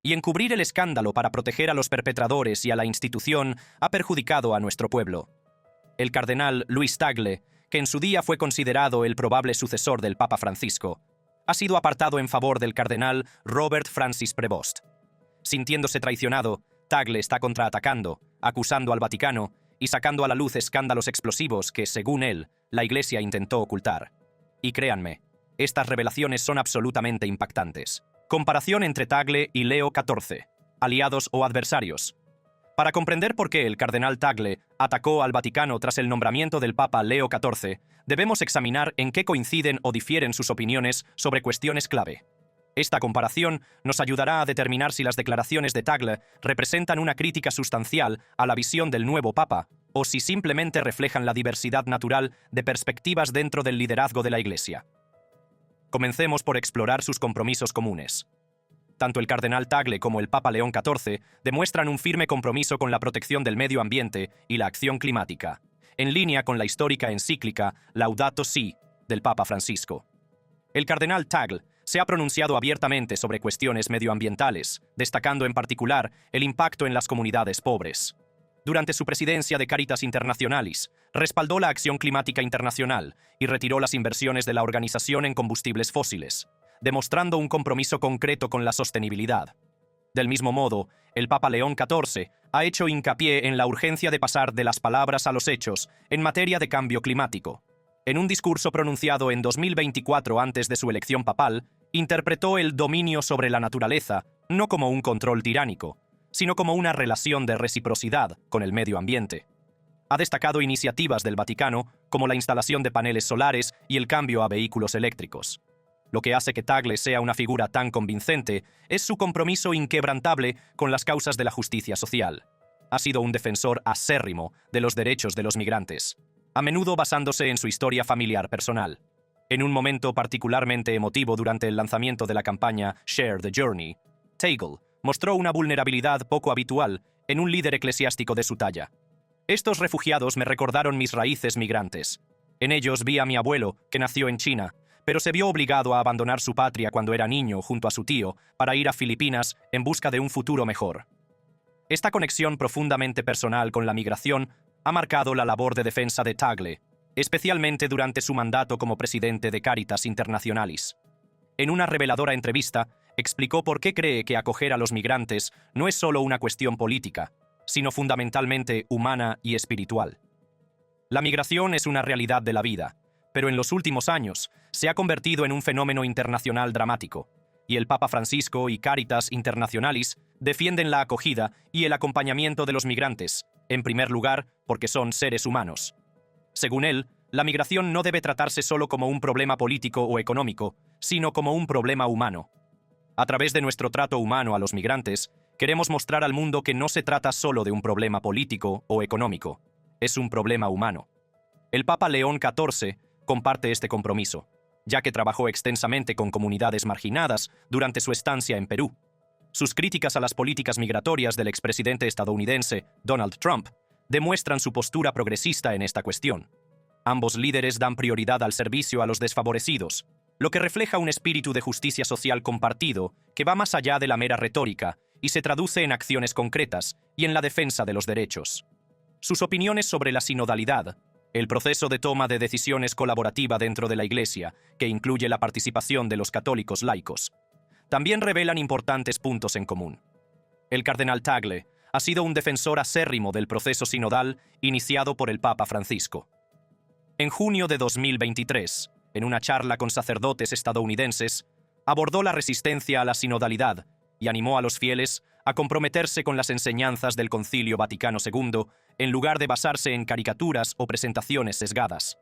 y encubrir el escándalo para proteger a los perpetradores y a la institución ha perjudicado a nuestro pueblo. El cardenal Luis Tagle, que en su día fue considerado el probable sucesor del Papa Francisco, ha sido apartado en favor del cardenal Robert Francis Prevost. Sintiéndose traicionado, Tagle está contraatacando, acusando al Vaticano y sacando a la luz escándalos explosivos que, según él, la Iglesia intentó ocultar. Y créanme, estas revelaciones son absolutamente impactantes. Comparación entre Tagle y Leo XIV, aliados o adversarios. Para comprender por qué el cardenal Tagle atacó al Vaticano tras el nombramiento del Papa Leo XIV, debemos examinar en qué coinciden o difieren sus opiniones sobre cuestiones clave. Esta comparación nos ayudará a determinar si las declaraciones de Tagle representan una crítica sustancial a la visión del nuevo Papa o si simplemente reflejan la diversidad natural de perspectivas dentro del liderazgo de la Iglesia. Comencemos por explorar sus compromisos comunes. Tanto el cardenal Tagle como el Papa León XIV demuestran un firme compromiso con la protección del medio ambiente y la acción climática, en línea con la histórica encíclica Laudato Si del Papa Francisco. El cardenal Tagle se ha pronunciado abiertamente sobre cuestiones medioambientales, destacando en particular el impacto en las comunidades pobres. Durante su presidencia de Caritas Internationalis, respaldó la acción climática internacional y retiró las inversiones de la organización en combustibles fósiles, demostrando un compromiso concreto con la sostenibilidad. Del mismo modo, el Papa León XIV ha hecho hincapié en la urgencia de pasar de las palabras a los hechos en materia de cambio climático. En un discurso pronunciado en 2024 antes de su elección papal, interpretó el dominio sobre la naturaleza no como un control tiránico, sino como una relación de reciprocidad con el medio ambiente. Ha destacado iniciativas del Vaticano como la instalación de paneles solares y el cambio a vehículos eléctricos. Lo que hace que Tagle sea una figura tan convincente es su compromiso inquebrantable con las causas de la justicia social. Ha sido un defensor acérrimo de los derechos de los migrantes, a menudo basándose en su historia familiar personal. En un momento particularmente emotivo durante el lanzamiento de la campaña Share the Journey, Tagle mostró una vulnerabilidad poco habitual en un líder eclesiástico de su talla. Estos refugiados me recordaron mis raíces migrantes. En ellos vi a mi abuelo, que nació en China, pero se vio obligado a abandonar su patria cuando era niño junto a su tío para ir a Filipinas en busca de un futuro mejor. Esta conexión profundamente personal con la migración ha marcado la labor de defensa de Tagle, especialmente durante su mandato como presidente de Caritas Internationalis. En una reveladora entrevista, explicó por qué cree que acoger a los migrantes no es solo una cuestión política, sino fundamentalmente humana y espiritual. La migración es una realidad de la vida, pero en los últimos años se ha convertido en un fenómeno internacional dramático, y el Papa Francisco y Caritas Internationalis defienden la acogida y el acompañamiento de los migrantes, en primer lugar porque son seres humanos. Según él, la migración no debe tratarse solo como un problema político o económico, sino como un problema humano. A través de nuestro trato humano a los migrantes, queremos mostrar al mundo que no se trata solo de un problema político o económico, es un problema humano. El Papa León XIV comparte este compromiso, ya que trabajó extensamente con comunidades marginadas durante su estancia en Perú. Sus críticas a las políticas migratorias del expresidente estadounidense Donald Trump demuestran su postura progresista en esta cuestión. Ambos líderes dan prioridad al servicio a los desfavorecidos, lo que refleja un espíritu de justicia social compartido que va más allá de la mera retórica y se traduce en acciones concretas y en la defensa de los derechos. Sus opiniones sobre la sinodalidad, el proceso de toma de decisiones colaborativa dentro de la Iglesia, que incluye la participación de los católicos laicos, también revelan importantes puntos en común. El cardenal Tagle ha sido un defensor acérrimo del proceso sinodal iniciado por el Papa Francisco. En junio de 2023, en una charla con sacerdotes estadounidenses, abordó la resistencia a la sinodalidad y animó a los fieles a comprometerse con las enseñanzas del Concilio Vaticano II en lugar de basarse en caricaturas o presentaciones sesgadas.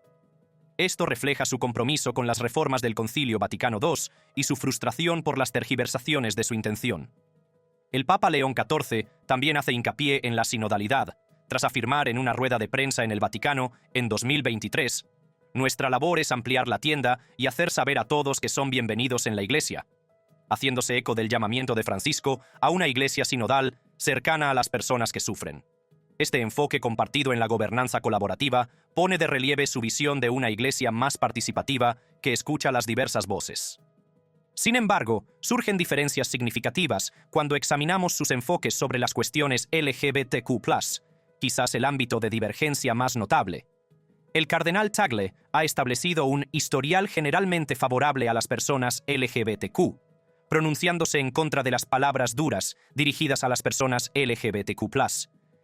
Esto refleja su compromiso con las reformas del Concilio Vaticano II y su frustración por las tergiversaciones de su intención. El Papa León XIV también hace hincapié en la sinodalidad, tras afirmar en una rueda de prensa en el Vaticano en 2023: «Nuestra labor es ampliar la tienda y hacer saber a todos que son bienvenidos en la Iglesia», haciéndose eco del llamamiento de Francisco a una Iglesia sinodal cercana a las personas que sufren. Este enfoque compartido en la gobernanza colaborativa pone de relieve su visión de una Iglesia más participativa que escucha las diversas voces. Sin embargo, surgen diferencias significativas cuando examinamos sus enfoques sobre las cuestiones LGBTQ+, quizás el ámbito de divergencia más notable. El cardenal Tagle ha establecido un historial generalmente favorable a las personas LGBTQ, pronunciándose en contra de las palabras duras dirigidas a las personas LGBTQ+,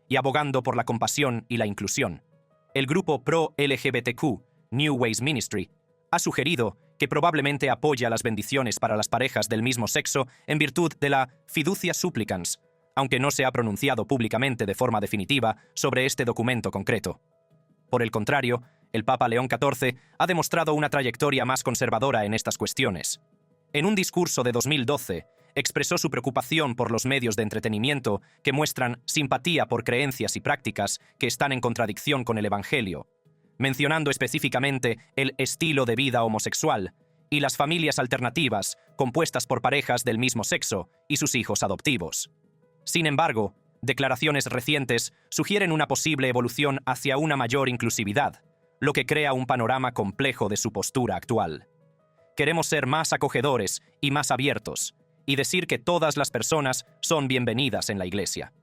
y abogando por la compasión y la inclusión. El grupo pro-LGBTQ, New Ways Ministry, ha sugerido que probablemente apoya las bendiciones para las parejas del mismo sexo en virtud de la fiducia supplicans, aunque no se ha pronunciado públicamente de forma definitiva sobre este documento concreto. Por el contrario, el Papa León XIV ha demostrado una trayectoria más conservadora en estas cuestiones. En un discurso de 2012, expresó su preocupación por los medios de entretenimiento que muestran simpatía por creencias y prácticas que están en contradicción con el Evangelio, mencionando específicamente el estilo de vida homosexual y las familias alternativas compuestas por parejas del mismo sexo y sus hijos adoptivos. Sin embargo, declaraciones recientes sugieren una posible evolución hacia una mayor inclusividad, lo que crea un panorama complejo de su postura actual. Queremos ser más acogedores y más abiertos, y decir que todas las personas son bienvenidas en la Iglesia.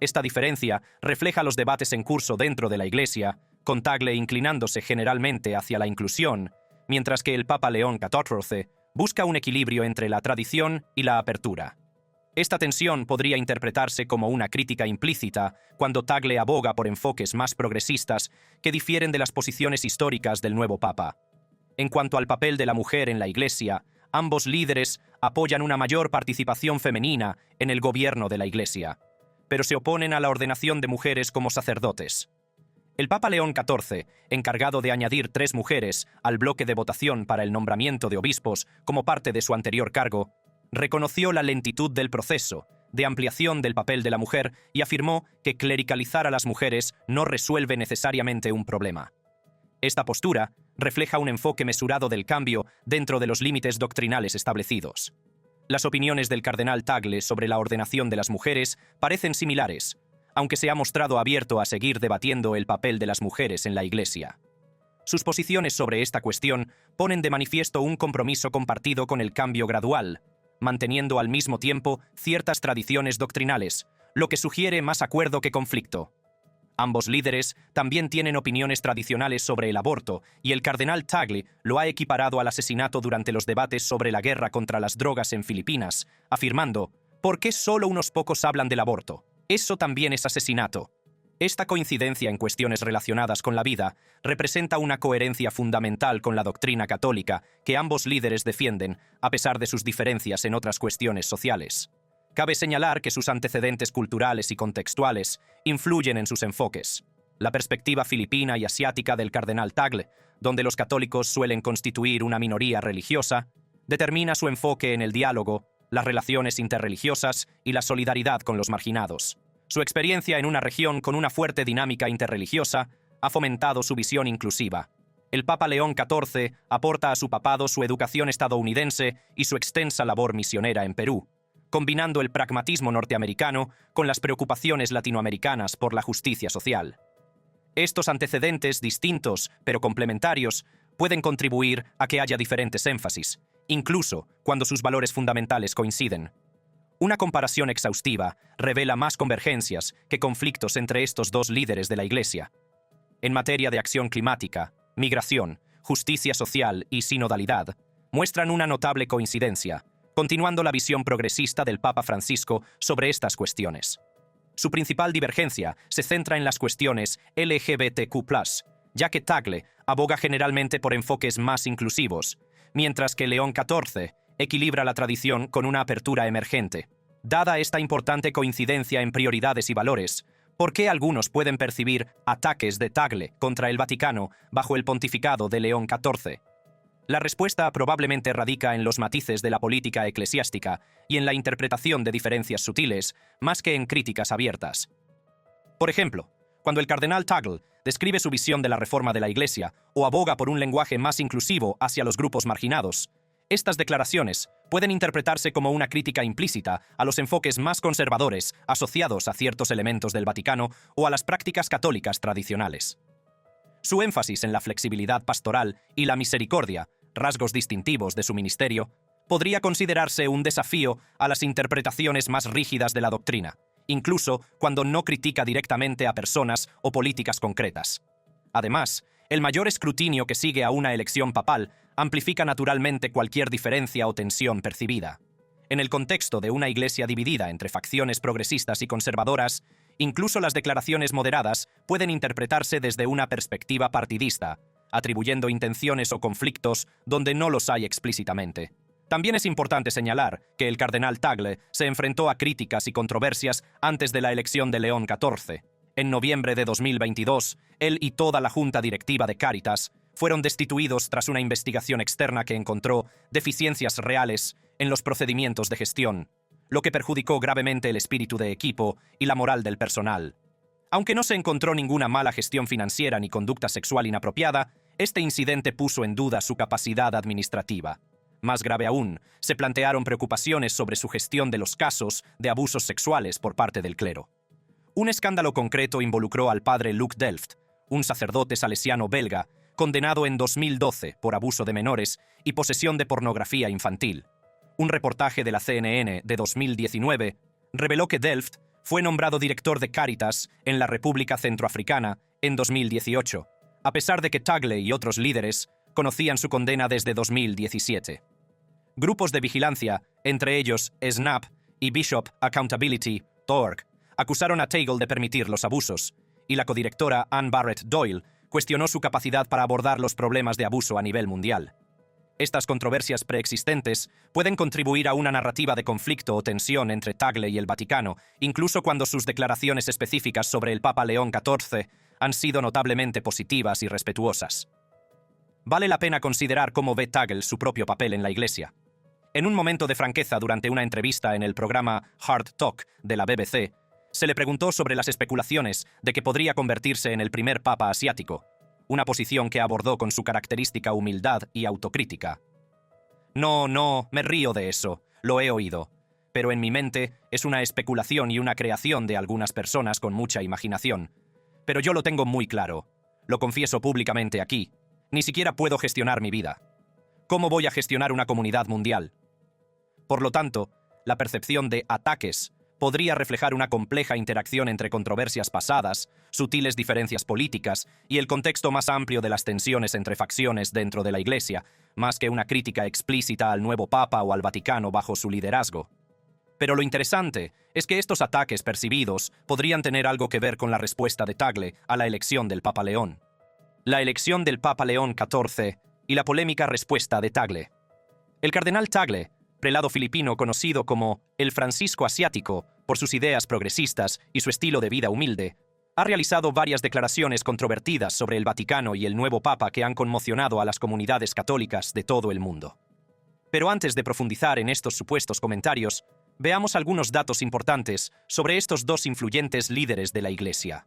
Esta diferencia refleja los debates en curso dentro de la Iglesia, con Tagle inclinándose generalmente hacia la inclusión, mientras que el Papa León XIV busca un equilibrio entre la tradición y la apertura. Esta tensión podría interpretarse como una crítica implícita cuando Tagle aboga por enfoques más progresistas que difieren de las posiciones históricas del nuevo Papa. En cuanto al papel de la mujer en la Iglesia, ambos líderes apoyan una mayor participación femenina en el gobierno de la Iglesia, pero se oponen a la ordenación de mujeres como sacerdotes. El Papa León XIV, encargado de añadir 3 mujeres al bloque de votación para el nombramiento de obispos como parte de su anterior cargo, reconoció la lentitud del proceso de ampliación del papel de la mujer y afirmó que clericalizar a las mujeres no resuelve necesariamente un problema. Esta postura refleja un enfoque mesurado del cambio dentro de los límites doctrinales establecidos. Las opiniones del cardenal Tagle sobre la ordenación de las mujeres parecen similares, aunque se ha mostrado abierto a seguir debatiendo el papel de las mujeres en la Iglesia. Sus posiciones sobre esta cuestión ponen de manifiesto un compromiso compartido con el cambio gradual, manteniendo al mismo tiempo ciertas tradiciones doctrinales, lo que sugiere más acuerdo que conflicto. Ambos líderes también tienen opiniones tradicionales sobre el aborto, y el cardenal Tagle lo ha equiparado al asesinato durante los debates sobre la guerra contra las drogas en Filipinas, afirmando: ¿por qué solo unos pocos hablan del aborto? Eso también es asesinato. Esta coincidencia en cuestiones relacionadas con la vida representa una coherencia fundamental con la doctrina católica que ambos líderes defienden, a pesar de sus diferencias en otras cuestiones sociales. Cabe señalar que sus antecedentes culturales y contextuales influyen en sus enfoques. La perspectiva filipina y asiática del cardenal Tagle, donde los católicos suelen constituir una minoría religiosa, determina su enfoque en el diálogo, las relaciones interreligiosas y la solidaridad con los marginados. Su experiencia en una región con una fuerte dinámica interreligiosa ha fomentado su visión inclusiva. El Papa León XIV aporta a su papado su educación estadounidense y su extensa labor misionera en Perú, combinando el pragmatismo norteamericano con las preocupaciones latinoamericanas por la justicia social. Estos antecedentes distintos, pero complementarios, pueden contribuir a que haya diferentes énfasis, incluso cuando sus valores fundamentales coinciden. Una comparación exhaustiva revela más convergencias que conflictos entre estos dos líderes de la Iglesia. En materia de acción climática, migración, justicia social y sinodalidad, muestran una notable coincidencia, continuando la visión progresista del Papa Francisco sobre estas cuestiones. Su principal divergencia se centra en las cuestiones LGBTQ+, ya que Tagle aboga generalmente por enfoques más inclusivos, mientras que León XIV equilibra la tradición con una apertura emergente. Dada esta importante coincidencia en prioridades y valores, ¿por qué algunos pueden percibir ataques de Tagle contra el Vaticano bajo el pontificado de León XIV? La respuesta probablemente radica en los matices de la política eclesiástica y en la interpretación de diferencias sutiles, más que en críticas abiertas. Por ejemplo, cuando el cardenal Tagle describe su visión de la reforma de la Iglesia o aboga por un lenguaje más inclusivo hacia los grupos marginados, estas declaraciones pueden interpretarse como una crítica implícita a los enfoques más conservadores asociados a ciertos elementos del Vaticano o a las prácticas católicas tradicionales. Su énfasis en la flexibilidad pastoral y la misericordia, rasgos distintivos de su ministerio, podría considerarse un desafío a las interpretaciones más rígidas de la doctrina, incluso cuando no critica directamente a personas o políticas concretas. Además, el mayor escrutinio que sigue a una elección papal amplifica naturalmente cualquier diferencia o tensión percibida. En el contexto de una iglesia dividida entre facciones progresistas y conservadoras, incluso las declaraciones moderadas pueden interpretarse desde una perspectiva partidista, atribuyendo intenciones o conflictos donde no los hay explícitamente. También es importante señalar que el cardenal Tagle se enfrentó a críticas y controversias antes de la elección de León XIV. En noviembre de 2022, él y toda la junta directiva de Cáritas fueron destituidos tras una investigación externa que encontró deficiencias reales en los procedimientos de gestión, lo que perjudicó gravemente el espíritu de equipo y la moral del personal. Aunque no se encontró ninguna mala gestión financiera ni conducta sexual inapropiada, este incidente puso en duda su capacidad administrativa. Más grave aún, se plantearon preocupaciones sobre su gestión de los casos de abusos sexuales por parte del clero. Un escándalo concreto involucró al padre Luc Delft, un sacerdote salesiano belga, condenado en 2012 por abuso de menores y posesión de pornografía infantil. Un reportaje de la CNN de 2019 reveló que Delft fue nombrado director de Cáritas en la República Centroafricana en 2018, a pesar de que Tagle y otros líderes conocían su condena desde 2017. Grupos de vigilancia, entre ellos SNAP y Bishop Accountability.org, acusaron a Tagle de permitir los abusos, y la codirectora Anne Barrett Doyle cuestionó su capacidad para abordar los problemas de abuso a nivel mundial. Estas controversias preexistentes pueden contribuir a una narrativa de conflicto o tensión entre Tagle y el Vaticano, incluso cuando sus declaraciones específicas sobre el Papa León XIV han sido notablemente positivas y respetuosas. Vale la pena considerar cómo ve Tagle su propio papel en la Iglesia. En un momento de franqueza durante una entrevista en el programa Hard Talk de la BBC, se le preguntó sobre las especulaciones de que podría convertirse en el primer papa asiático, una posición que abordó con su característica humildad y autocrítica. No, me río de eso, lo he oído, pero en mi mente es una especulación y una creación de algunas personas con mucha imaginación. Pero yo lo tengo muy claro, lo confieso públicamente aquí, ni siquiera puedo gestionar mi vida. ¿Cómo voy a gestionar una comunidad mundial? Por lo tanto, la percepción de ataques podría reflejar una compleja interacción entre controversias pasadas, sutiles diferencias políticas y el contexto más amplio de las tensiones entre facciones dentro de la Iglesia, más que una crítica explícita al nuevo Papa o al Vaticano bajo su liderazgo. Pero lo interesante es que estos ataques percibidos podrían tener algo que ver con la respuesta de Tagle a la elección del Papa León. La elección del Papa León XIV y la polémica respuesta de Tagle. El cardenal Tagle, prelado filipino conocido como el Francisco Asiático por sus ideas progresistas y su estilo de vida humilde, ha realizado varias declaraciones controvertidas sobre el Vaticano y el nuevo Papa que han conmocionado a las comunidades católicas de todo el mundo. Pero antes de profundizar en estos supuestos comentarios, veamos algunos datos importantes sobre estos dos influyentes líderes de la Iglesia.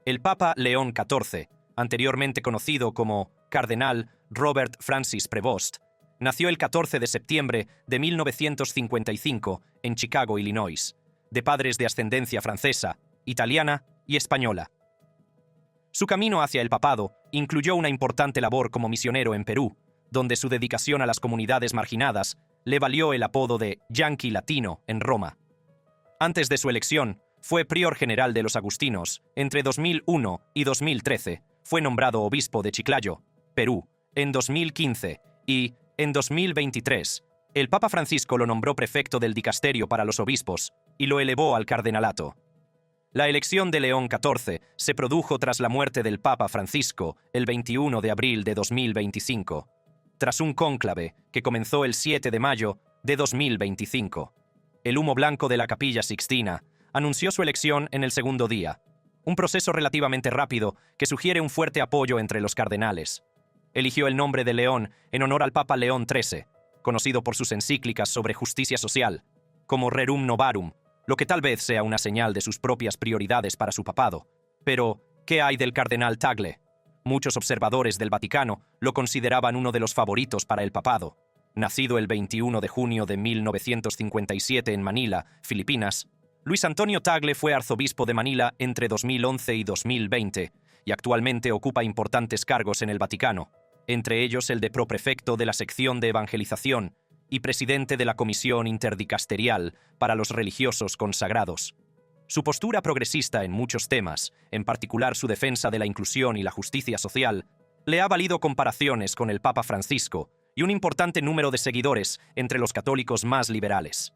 El Papa León XIV, anteriormente conocido como Cardenal Robert Francis Prevost, nació el 14 de septiembre de 1955 en Chicago, Illinois, de padres de ascendencia francesa, italiana y española. Su camino hacia el papado incluyó una importante labor como misionero en Perú, donde su dedicación a las comunidades marginadas le valió el apodo de Yankee Latino en Roma. Antes de su elección, fue prior general de los agustinos. Entre 2001 y 2013 fue nombrado obispo de Chiclayo, Perú, en 2015 y, en 2023, el Papa Francisco lo nombró prefecto del dicasterio para los obispos y lo elevó al cardenalato. La elección de León XIV se produjo tras la muerte del Papa Francisco el 21 de abril de 2025, tras un cónclave que comenzó el 7 de mayo de 2025. El humo blanco de la Capilla Sixtina anunció su elección en el segundo día, un proceso relativamente rápido que sugiere un fuerte apoyo entre los cardenales. Eligió el nombre de León en honor al Papa León XIII, conocido por sus encíclicas sobre justicia social, como Rerum Novarum, lo que tal vez sea una señal de sus propias prioridades para su papado. Pero, ¿qué hay del cardenal Tagle? Muchos observadores del Vaticano lo consideraban uno de los favoritos para el papado. Nacido el 21 de junio de 1957 en Manila, Filipinas, Luis Antonio Tagle fue arzobispo de Manila entre 2011 y 2020 y actualmente ocupa importantes cargos en el Vaticano, entre ellos el de proprefecto de la sección de evangelización y presidente de la Comisión Interdicasterial para los Religiosos Consagrados. Su postura progresista en muchos temas, en particular su defensa de la inclusión y la justicia social, le ha valido comparaciones con el Papa Francisco y un importante número de seguidores entre los católicos más liberales.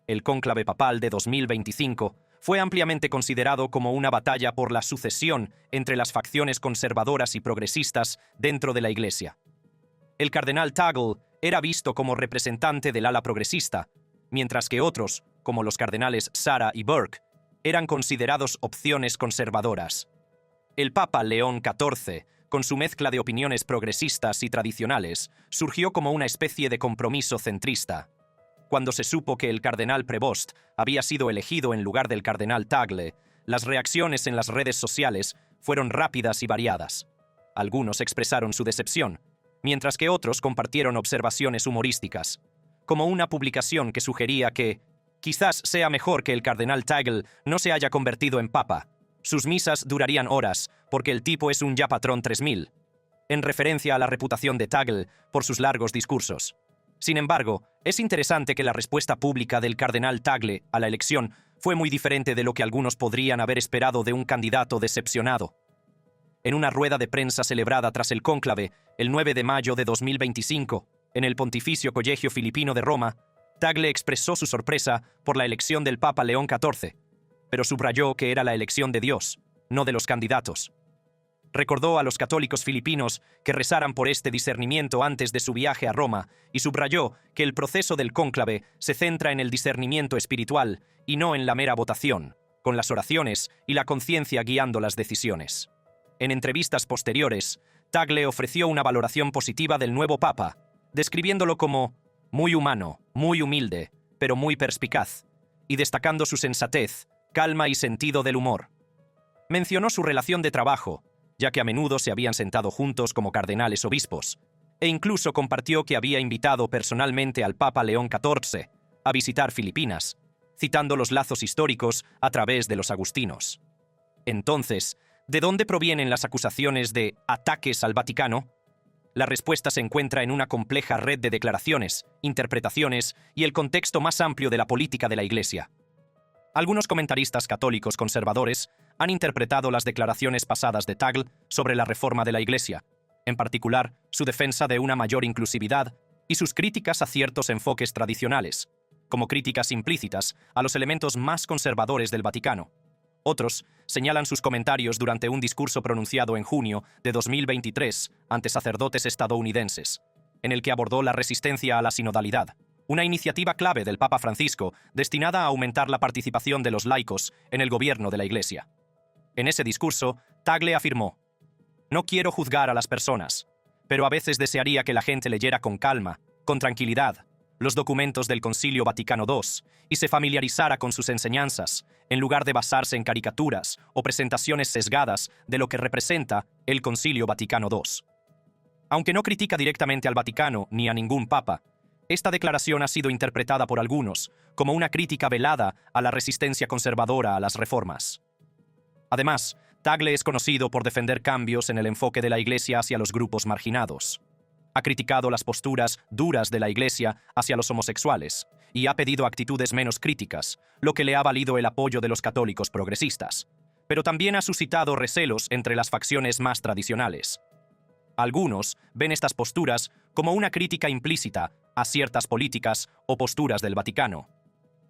El cónclave papal de 2025 fue ampliamente considerado como una batalla por la sucesión entre las facciones conservadoras y progresistas dentro de la Iglesia. El cardenal Tagle era visto como representante del ala progresista, mientras que otros, como los cardenales Sara y Burke, eran considerados opciones conservadoras. El Papa León XIV, con su mezcla de opiniones progresistas y tradicionales, surgió como una especie de compromiso centrista. Cuando se supo que el cardenal Prevost había sido elegido en lugar del cardenal Tagle, las reacciones en las redes sociales fueron rápidas y variadas. Algunos expresaron su decepción, mientras que otros compartieron observaciones humorísticas, como una publicación que sugería que quizás sea mejor que el cardenal Tagle no se haya convertido en papa. Sus misas durarían horas, porque el tipo es un ya patrón 3000, en referencia a la reputación de Tagle por sus largos discursos. Sin embargo, es interesante que la respuesta pública del cardenal Tagle a la elección fue muy diferente de lo que algunos podrían haber esperado de un candidato decepcionado. En una rueda de prensa celebrada tras el cónclave, el 9 de mayo de 2025, en el Pontificio Colegio Filipino de Roma, Tagle expresó su sorpresa por la elección del Papa León XIV, pero subrayó que era la elección de Dios, no de los candidatos. Recordó a los católicos filipinos que rezaran por este discernimiento antes de su viaje a Roma y subrayó que el proceso del cónclave se centra en el discernimiento espiritual y no en la mera votación, con las oraciones y la conciencia guiando las decisiones. En entrevistas posteriores, Tagle ofreció una valoración positiva del nuevo Papa, describiéndolo como muy humano, muy humilde, pero muy perspicaz, y destacando su sensatez, calma y sentido del humor. Mencionó su relación de trabajo, ya que a menudo se habían sentado juntos como cardenales obispos, e incluso compartió que había invitado personalmente al Papa León XIV a visitar Filipinas, citando los lazos históricos a través de los agustinos. Entonces, ¿de dónde provienen las acusaciones de ataques al Vaticano? La respuesta se encuentra en una compleja red de declaraciones, interpretaciones y el contexto más amplio de la política de la Iglesia. Algunos comentaristas católicos conservadores han interpretado las declaraciones pasadas de Tagle sobre la reforma de la Iglesia, en particular su defensa de una mayor inclusividad y sus críticas a ciertos enfoques tradicionales, como críticas implícitas a los elementos más conservadores del Vaticano. Otros señalan sus comentarios durante un discurso pronunciado en junio de 2023 ante sacerdotes estadounidenses, en el que abordó la resistencia a la sinodalidad, una iniciativa clave del Papa Francisco destinada a aumentar la participación de los laicos en el gobierno de la Iglesia. En ese discurso, Tagle afirmó: «No quiero juzgar a las personas, pero a veces desearía que la gente leyera con calma, con tranquilidad, los documentos del Concilio Vaticano II y se familiarizara con sus enseñanzas, en lugar de basarse en caricaturas o presentaciones sesgadas de lo que representa el Concilio Vaticano II». Aunque no critica directamente al Vaticano ni a ningún papa, esta declaración ha sido interpretada por algunos como una crítica velada a la resistencia conservadora a las reformas. Además, Tagle es conocido por defender cambios en el enfoque de la Iglesia hacia los grupos marginados. Ha criticado las posturas duras de la Iglesia hacia los homosexuales y ha pedido actitudes menos críticas, lo que le ha valido el apoyo de los católicos progresistas. Pero también ha suscitado recelos entre las facciones más tradicionales. Algunos ven estas posturas como una crítica implícita a ciertas políticas o posturas del Vaticano.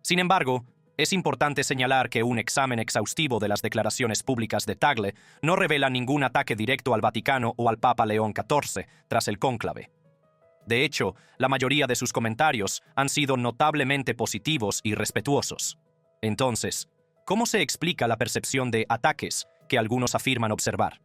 Sin embargo, es importante señalar que un examen exhaustivo de las declaraciones públicas de Tagle no revela ningún ataque directo al Vaticano o al Papa León XIV tras el cónclave. De hecho, la mayoría de sus comentarios han sido notablemente positivos y respetuosos. Entonces, ¿cómo se explica la percepción de ataques que algunos afirman observar?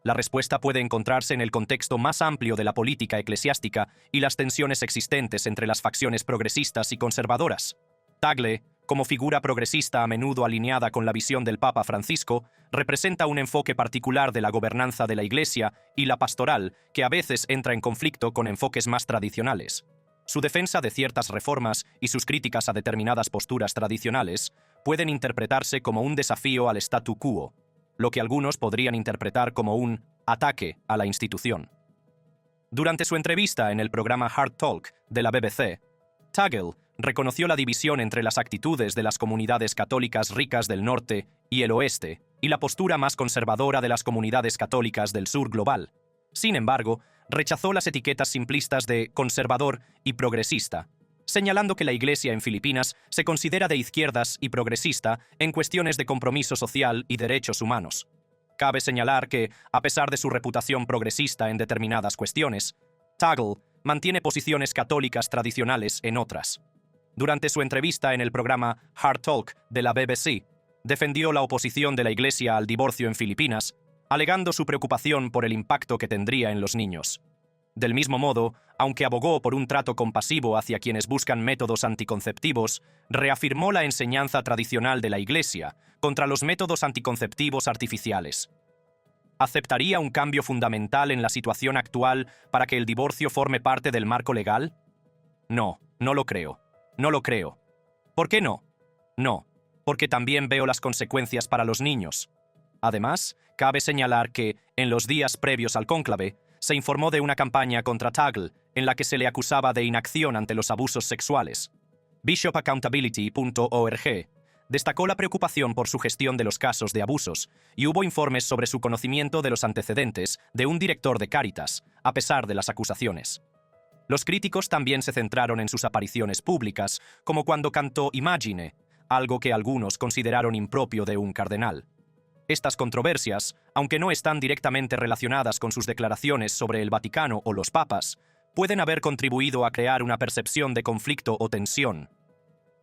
La respuesta puede encontrarse en el contexto más amplio de la política eclesiástica y las tensiones existentes entre las facciones progresistas y conservadoras. Tagle, como figura progresista a menudo alineada con la visión del Papa Francisco, representa un enfoque particular de la gobernanza de la Iglesia y la pastoral que a veces entra en conflicto con enfoques más tradicionales. Su defensa de ciertas reformas y sus críticas a determinadas posturas tradicionales pueden interpretarse como un desafío al statu quo, lo que algunos podrían interpretar como un ataque a la institución. Durante su entrevista en el programa Hard Talk de la BBC, Tagle reconoció la división entre las actitudes de las comunidades católicas ricas del norte y el oeste y la postura más conservadora de las comunidades católicas del sur global. Sin embargo, rechazó las etiquetas simplistas de conservador y progresista, señalando que la Iglesia en Filipinas se considera de izquierdas y progresista en cuestiones de compromiso social y derechos humanos. Cabe señalar que, a pesar de su reputación progresista en determinadas cuestiones, Tagle mantiene posiciones católicas tradicionales en otras. Durante su entrevista en el programa Hard Talk de la BBC, defendió la oposición de la Iglesia al divorcio en Filipinas, alegando su preocupación por el impacto que tendría en los niños. Del mismo modo, aunque abogó por un trato compasivo hacia quienes buscan métodos anticonceptivos, reafirmó la enseñanza tradicional de la Iglesia contra los métodos anticonceptivos artificiales. ¿Aceptaría un cambio fundamental en la situación actual para que el divorcio forme parte del marco legal? No, no lo creo. No lo creo. ¿Por qué no? No, porque también veo las consecuencias para los niños. Además, cabe señalar que, en los días previos al cónclave, se informó de una campaña contra Tagle en la que se le acusaba de inacción ante los abusos sexuales. bishopaccountability.org destacó la preocupación por su gestión de los casos de abusos y hubo informes sobre su conocimiento de los antecedentes de un director de Cáritas, a pesar de las acusaciones. Los críticos también se centraron en sus apariciones públicas, como cuando cantó Imagine, algo que algunos consideraron impropio de un cardenal. Estas controversias, aunque no están directamente relacionadas con sus declaraciones sobre el Vaticano o los papas, pueden haber contribuido a crear una percepción de conflicto o tensión.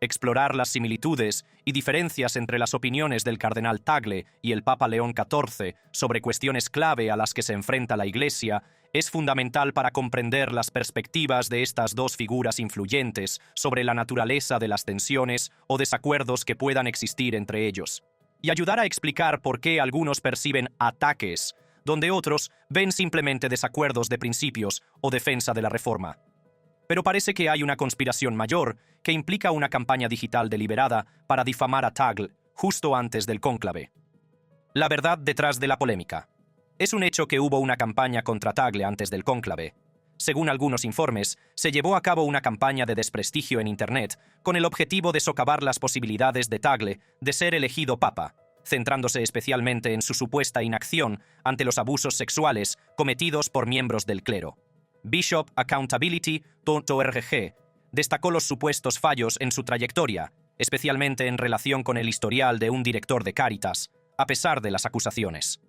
Explorar las similitudes y diferencias entre las opiniones del cardenal Tagle y el Papa León XIV sobre cuestiones clave a las que se enfrenta la Iglesia es fundamental para comprender las perspectivas de estas dos figuras influyentes sobre la naturaleza de las tensiones o desacuerdos que puedan existir entre ellos, y ayudar a explicar por qué algunos perciben ataques, donde otros ven simplemente desacuerdos de principios o defensa de la reforma. Pero parece que hay una conspiración mayor que implica una campaña digital deliberada para difamar a Tagle justo antes del cónclave. La verdad detrás de la polémica. Es un hecho que hubo una campaña contra Tagle antes del cónclave. Según algunos informes, se llevó a cabo una campaña de desprestigio en Internet con el objetivo de socavar las posibilidades de Tagle de ser elegido papa, centrándose especialmente en su supuesta inacción ante los abusos sexuales cometidos por miembros del clero. bishopaccountability.org destacó los supuestos fallos en su trayectoria, especialmente en relación con el historial de un director de Cáritas, a pesar de las acusaciones.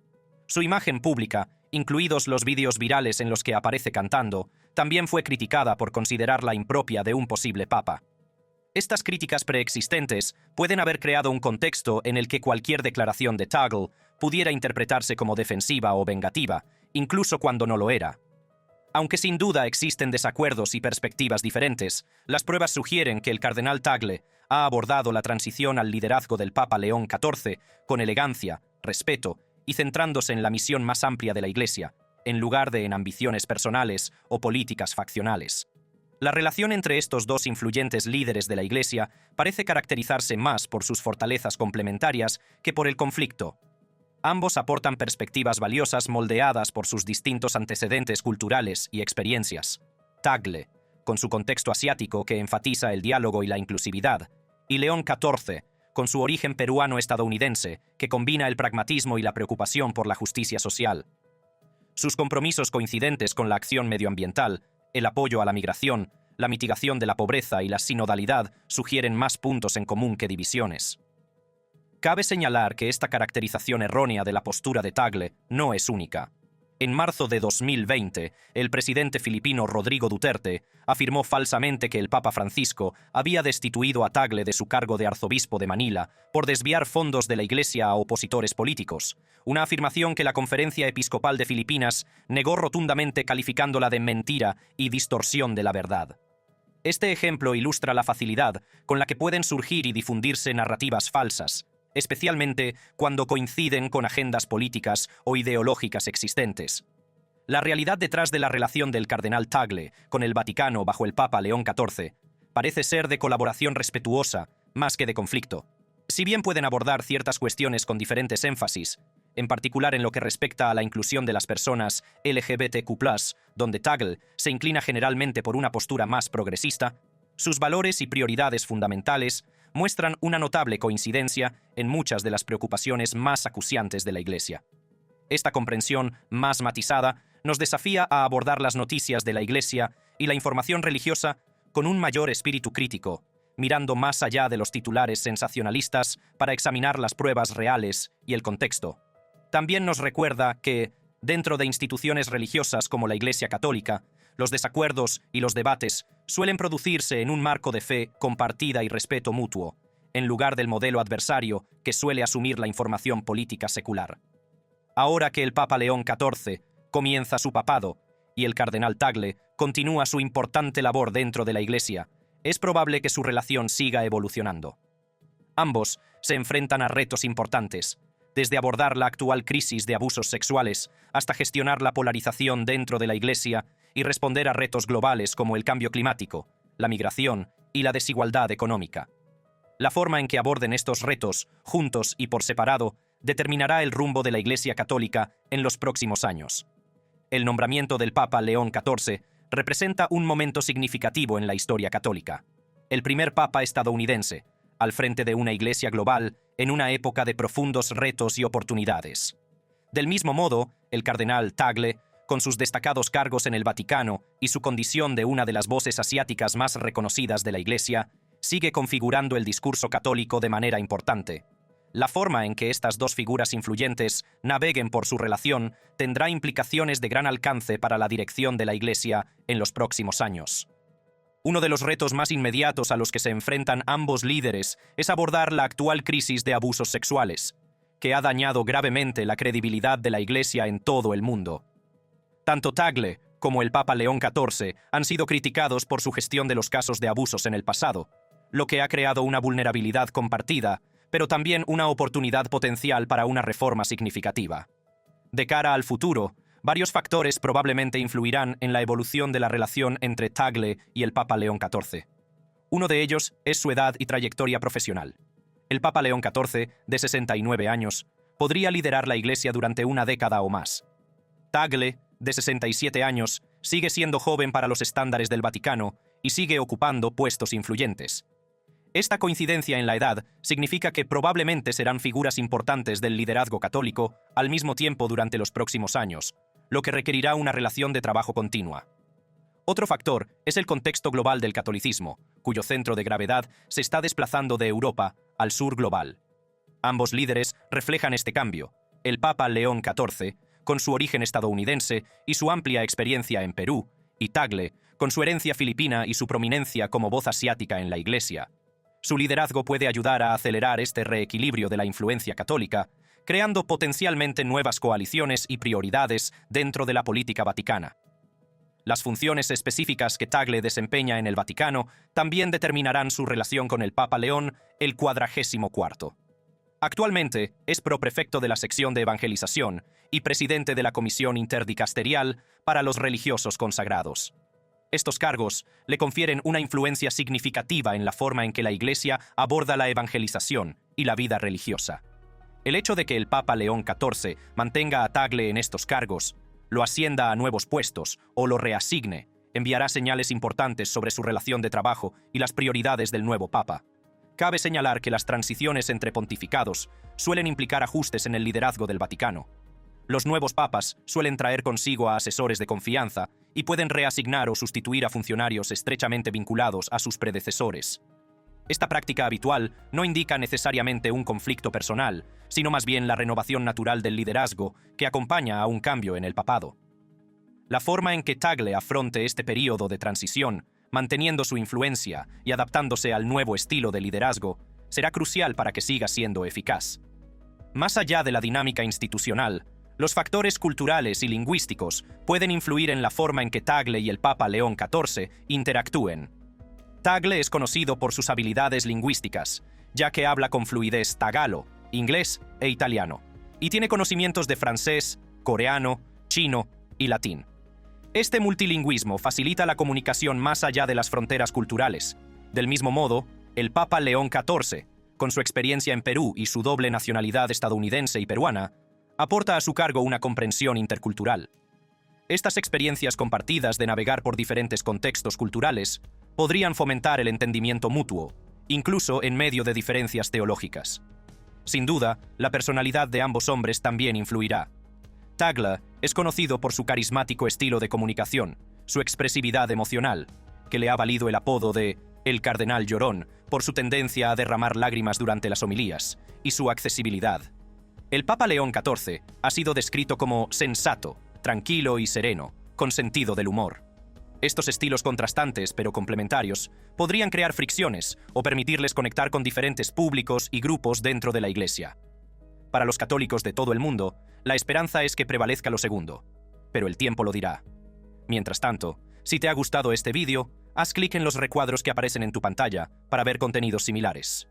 Su imagen pública, incluidos los vídeos virales en los que aparece cantando, también fue criticada por considerarla impropia de un posible papa. Estas críticas preexistentes pueden haber creado un contexto en el que cualquier declaración de Tagle pudiera interpretarse como defensiva o vengativa, incluso cuando no lo era. Aunque sin duda existen desacuerdos y perspectivas diferentes, las pruebas sugieren que el cardenal Tagle ha abordado la transición al liderazgo del Papa León XIV con elegancia, respeto y centrándose en la misión más amplia de la Iglesia, en lugar de en ambiciones personales o políticas faccionales. La relación entre estos dos influyentes líderes de la Iglesia parece caracterizarse más por sus fortalezas complementarias que por el conflicto. Ambos aportan perspectivas valiosas moldeadas por sus distintos antecedentes culturales y experiencias. Tagle, con su contexto asiático que enfatiza el diálogo y la inclusividad, y León XIV, con su origen peruano-estadounidense, que combina el pragmatismo y la preocupación por la justicia social. Sus compromisos coincidentes con la acción medioambiental, el apoyo a la migración, la mitigación de la pobreza y la sinodalidad sugieren más puntos en común que divisiones. Cabe señalar que esta caracterización errónea de la postura de Tagle no es única. En marzo de 2020, el presidente filipino Rodrigo Duterte afirmó falsamente que el Papa Francisco había destituido a Tagle de su cargo de arzobispo de Manila por desviar fondos de la Iglesia a opositores políticos, una afirmación que la Conferencia Episcopal de Filipinas negó rotundamente calificándola de mentira y distorsión de la verdad. Este ejemplo ilustra la facilidad con la que pueden surgir y difundirse narrativas falsas, especialmente cuando coinciden con agendas políticas o ideológicas existentes. La realidad detrás de la relación del cardenal Tagle con el Vaticano bajo el Papa León XIV parece ser de colaboración respetuosa, más que de conflicto. Si bien pueden abordar ciertas cuestiones con diferentes énfasis, en particular en lo que respecta a la inclusión de las personas LGBTQ+, donde Tagle se inclina generalmente por una postura más progresista, sus valores y prioridades fundamentales muestran una notable coincidencia en muchas de las preocupaciones más acuciantes de la Iglesia. Esta comprensión más matizada nos desafía a abordar las noticias de la Iglesia y la información religiosa con un mayor espíritu crítico, mirando más allá de los titulares sensacionalistas para examinar las pruebas reales y el contexto. También nos recuerda que, dentro de instituciones religiosas como la Iglesia Católica, los desacuerdos y los debates suelen producirse en un marco de fe compartida y respeto mutuo, en lugar del modelo adversario que suele asumir la información política secular. Ahora que el Papa León XIV comienza su papado y el cardenal Tagle continúa su importante labor dentro de la Iglesia, es probable que su relación siga evolucionando. Ambos se enfrentan a retos importantes, desde abordar la actual crisis de abusos sexuales hasta gestionar la polarización dentro de la Iglesia y responder a retos globales como el cambio climático, la migración y la desigualdad económica. La forma en que aborden estos retos, juntos y por separado, determinará el rumbo de la Iglesia Católica en los próximos años. El nombramiento del Papa León XIV representa un momento significativo en la historia católica. El primer Papa estadounidense, al frente de una Iglesia global en una época de profundos retos y oportunidades. Del mismo modo, el cardenal Tagle, con sus destacados cargos en el Vaticano y su condición de una de las voces asiáticas más reconocidas de la Iglesia, sigue configurando el discurso católico de manera importante. La forma en que estas dos figuras influyentes naveguen por su relación tendrá implicaciones de gran alcance para la dirección de la Iglesia en los próximos años. Uno de los retos más inmediatos a los que se enfrentan ambos líderes es abordar la actual crisis de abusos sexuales, que ha dañado gravemente la credibilidad de la Iglesia en todo el mundo. Tanto Tagle como el Papa León XIV han sido criticados por su gestión de los casos de abusos en el pasado, lo que ha creado una vulnerabilidad compartida, pero también una oportunidad potencial para una reforma significativa. De cara al futuro, varios factores probablemente influirán en la evolución de la relación entre Tagle y el Papa León XIV. Uno de ellos es su edad y trayectoria profesional. El Papa León XIV, de 69 años, podría liderar la Iglesia durante una década o más. Tagle, de 67 años, sigue siendo joven para los estándares del Vaticano y sigue ocupando puestos influyentes. Esta coincidencia en la edad significa que probablemente serán figuras importantes del liderazgo católico al mismo tiempo durante los próximos años, lo que requerirá una relación de trabajo continua. Otro factor es el contexto global del catolicismo, cuyo centro de gravedad se está desplazando de Europa al sur global. Ambos líderes reflejan este cambio. El Papa León XIV, con su origen estadounidense y su amplia experiencia en Perú, y Tagle, con su herencia filipina y su prominencia como voz asiática en la Iglesia. Su liderazgo puede ayudar a acelerar este reequilibrio de la influencia católica, creando potencialmente nuevas coaliciones y prioridades dentro de la política vaticana. Las funciones específicas que Tagle desempeña en el Vaticano también determinarán su relación con el Papa León el 44º. Actualmente es proprefecto de la sección de evangelización y presidente de la Comisión Interdicasterial para los religiosos consagrados. Estos cargos le confieren una influencia significativa en la forma en que la Iglesia aborda la evangelización y la vida religiosa. El hecho de que el Papa León XIV mantenga a Tagle en estos cargos, lo ascienda a nuevos puestos o lo reasigne, enviará señales importantes sobre su relación de trabajo y las prioridades del nuevo Papa. Cabe señalar que las transiciones entre pontificados suelen implicar ajustes en el liderazgo del Vaticano. Los nuevos papas suelen traer consigo a asesores de confianza y pueden reasignar o sustituir a funcionarios estrechamente vinculados a sus predecesores. Esta práctica habitual no indica necesariamente un conflicto personal, sino más bien la renovación natural del liderazgo que acompaña a un cambio en el papado. La forma en que Tagle afronte este período de transición, manteniendo su influencia y adaptándose al nuevo estilo de liderazgo, será crucial para que siga siendo eficaz. Más allá de la dinámica institucional, los factores culturales y lingüísticos pueden influir en la forma en que Tagle y el Papa León XIV interactúen. Tagle es conocido por sus habilidades lingüísticas, ya que habla con fluidez tagalo, inglés e italiano, y tiene conocimientos de francés, coreano, chino y latín. Este multilingüismo facilita la comunicación más allá de las fronteras culturales. Del mismo modo, el Papa León XIV, con su experiencia en Perú y su doble nacionalidad estadounidense y peruana, aporta a su cargo una comprensión intercultural. Estas experiencias compartidas de navegar por diferentes contextos culturales podrían fomentar el entendimiento mutuo, incluso en medio de diferencias teológicas. Sin duda, la personalidad de ambos hombres también influirá. Tagle es conocido por su carismático estilo de comunicación, su expresividad emocional, que le ha valido el apodo de «el cardenal llorón» por su tendencia a derramar lágrimas durante las homilías, y su accesibilidad. El Papa León XIV ha sido descrito como sensato, tranquilo y sereno, con sentido del humor. Estos estilos contrastantes pero complementarios podrían crear fricciones o permitirles conectar con diferentes públicos y grupos dentro de la Iglesia. Para los católicos de todo el mundo, la esperanza es que prevalezca lo segundo, pero el tiempo lo dirá. Mientras tanto, si te ha gustado este vídeo, haz clic en los recuadros que aparecen en tu pantalla para ver contenidos similares.